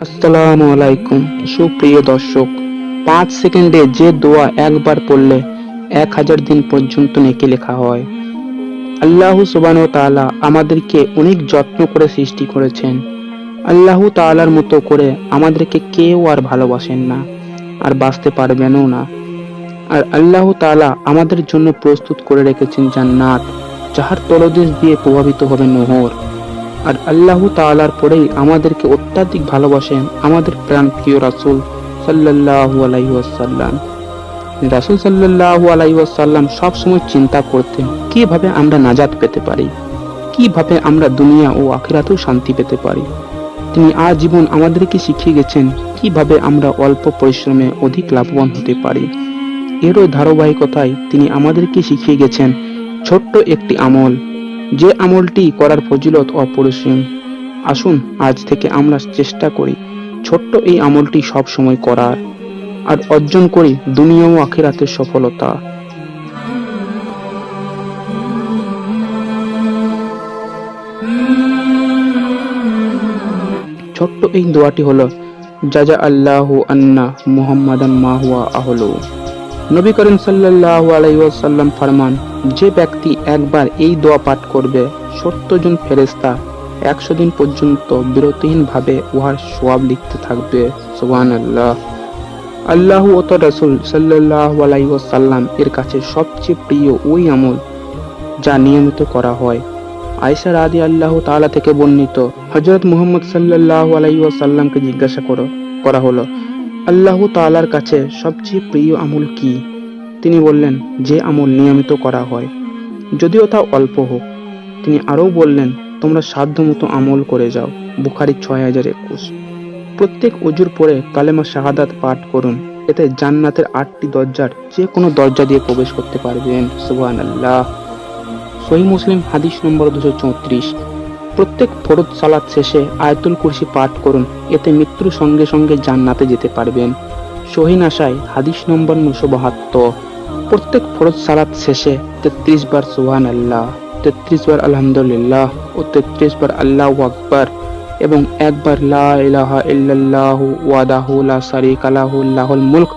আসসালামু আলাইকুম। সুপ্রিয় দর্শক, 5 সেকেন্ডে যে দোয়া একবার পড়লে 1000 দিন পর্যন্ত নেকি লেখা হয়। আল্লাহ সুবহানাহু ওয়া তাআলা আমাদেরকে অনেক যত্ন করে সৃষ্টি করেছেন। আল্লাহ তাআলার মতো করে আমাদেরকে কেউ আর ভালোবাসেন না, আর বাঁচতে পারবেনও না। আর আল্লাহ তাআলা আমাদের জন্য প্রস্তুত করে রেখেছেন জান্নাত, যাহার তলদেশ দিয়ে প্রবাহিত হবে নহর। আর আল্লাহ তাআলার পরেই আমাদেরকে অত্যাধিক ভালোবাসেন আমাদের প্রাণ প্রিয় রাসূল সাল্লাল্লাহু আলাইহি ওয়াসাল্লাম। রাসূল সাল্লাল্লাহু আলাইহি ওয়াসাল্লাম সবসময় চিন্তা করতেন কিভাবে আমরা নাজাত পেতে পারি, কিভাবে আমরা দুনিয়া ও আখিরাতেও শান্তি পেতে পারি। তিনি আজীবন আমাদেরকে শিখিয়ে গেছেন কিভাবে আমরা অল্প পরিশ্রমে অধিক লাভবান হতে পারি। এরও ধারাবাহিকতায় তিনি আমাদেরকে শিখিয়ে গেছেন ছোট্ট একটি আমল, যে আমলটি করার ফজিলত অপরিসীম। আসুন আজ থেকে আমরা চেষ্টা করি ছোট্ট এই আমলটি সব সময় করার, আর অর্জন করি দুনিয়া ও আখিরাতের সফলতা। ছোট্ট এই দোয়াটি হলো জাজা আল্লাহু আন্না মুহাম্মাদান মা হুয়া আহলু। নবী করিম সাল্লাল্লাহু আলাইহি ওয়াসাল্লাম ফরমান, যে ব্যক্তি একবার এই দোয়া পাঠ করবে 70 জন ফেরেশতা 100 দিন পর্যন্ত বিরতিহীনভাবে উহার সওয়াব লিখতে থাকবে। সুবহানাল্লাহ। আল্লাহ ও তার রাসূল সাল্লাল্লাহু আলাইহি ওয়াসাল্লাম এর কাছে সবচেয়ে প্রিয় ওই আমল যা নিয়মিত করা হয়। আয়েশা রাদিয়াল্লাহু তাআলা থেকে বর্ণিত, হযরত মুহাম্মদ সাল্লাল্লাহু আলাইহি ওয়াসাল্লামকে জিজ্ঞাসা করা হলো, আল্লাহ তাআলার কাছে সবচেয়ে প্রিয় আমল কি? তিনি বললেন, যে আমল নিয়মিত করা হয়, যদিও তা অল্প হোক। তিনি আরও বললেন, তোমরা সাধ্যমতো আমল করে যাও। বুখারী 6021। প্রত্যেক ওযুর পরে কালেমা শাহাদাত পাঠ করুন। এতে জান্নাতের 8টি দরজার যে কোনো দরজা দিয়ে প্রবেশ করতে পারবেন। সুবহানাল্লাহ। সহিহ মুসলিম হাদিস নম্বর 234। প্রত্যেক ফরজ সালাত শেষে আয়াতুল কুরসি পাঠ করুন। এতে মৃত্যুর সঙ্গে সঙ্গে জান্নাতে যেতে পারবেন। সহিহ নাসাই হাদিস নম্বর 972। প্রত্যেক ফরজ সালাত শেষে 33 বার সুবহানাল্লাহ, 33 বার আলহামদুলিল্লাহ ও 33 বার আল্লাহু আকবার এবং একবার লা ইলাহা ইল্লাল্লাহু ওয়াহদাহু লা শারীকা লাহু লাহুল মুলক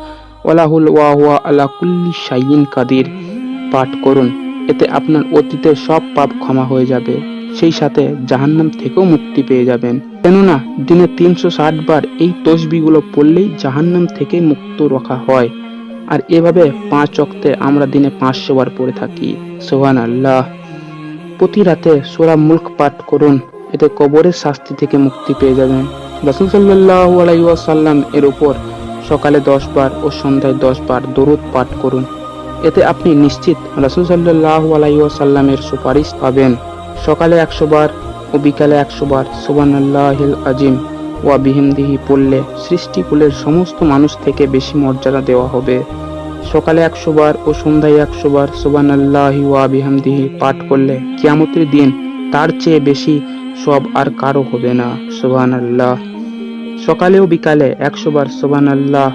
ওয়া লাহুল ওয়া হুয়া আলা কুল্লি শাইইন কাদির পাঠ করুন। এতে আপনার অতীতের সব পাপ ক্ষমা হয়ে যাবে, সেই সাথে জাহান্নাম থেকেও মুক্তি পেয়ে যাবেন। কেননা দিনে 360 বার এই তসবিহগুলো পড়লেই জাহান্নাম থেকে মুক্ত রাখা হয়। আর এভাবে 5 ওয়াক্তে আমরা দিনে 500 বার পড়ে থাকি। সুবহানাল্লাহ। প্রতি রাতে সূরা মুলক পাঠ করুন। এতে কবরের শাস্তি থেকে মুক্তি পেয়ে যাবেন। রাসূল সাল্লাল্লাহু আলাইহি ওয়াসাল্লাম এর উপর সকালে 10 বার ও সন্ধ্যায় 10 বার দরুদ পাঠ করুন। এতে আপনি নিশ্চিত রাসূল সাল্লাল্লাহু আলাইহি ওয়াসাল্লামের সুপারিশ পাবেন। সকালে 100 বার ও বিকালে 100 বার সুবহানাল্লাহিল আজিম ওয়া বিহামদিহি পড়লে সৃষ্টিকুলের সমস্ত মানুষ থেকে বেশি মর্যাদা দেওয়া হবে। সকালে 100 বার ও সন্ধ্যায় 100 বার সুবহানাল্লাহি ওয়া বিহামদিহি পাঠ করলে কিয়ামতের দিন তার চেয়ে বেশি সওয়াব আর কারো হবে না। সুবহানাল্লাহ। সকালে ও বিকালে 100 বার সুবহানাল্লাহ,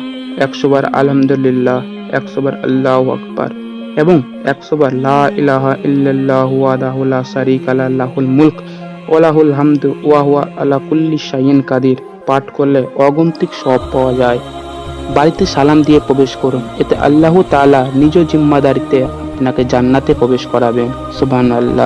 100 বার আলহামদুলিল্লাহ, 100 বার আল্লাহু আকবার এবং 100 বার লা ইলাহা ইল্লাল্লাহু ওয়াহদাহু লা শারীকা লাহু লাহুল মুলক ওয়া লাহুল হামদু ওয়া হুয়া আলা কুল্লি শাইইন কাদির পাঠ করলে অগন্তিক সওয়াব পাওয়া যায়। বাড়িতে সালাম দিয়ে প্রবেশ করুন। এতে আল্লাহ তাআলা নিজ জিম্মাদারিতে আপনাকে জান্নাতে প্রবেশ করাবেন। সুবহানাল্লাহ।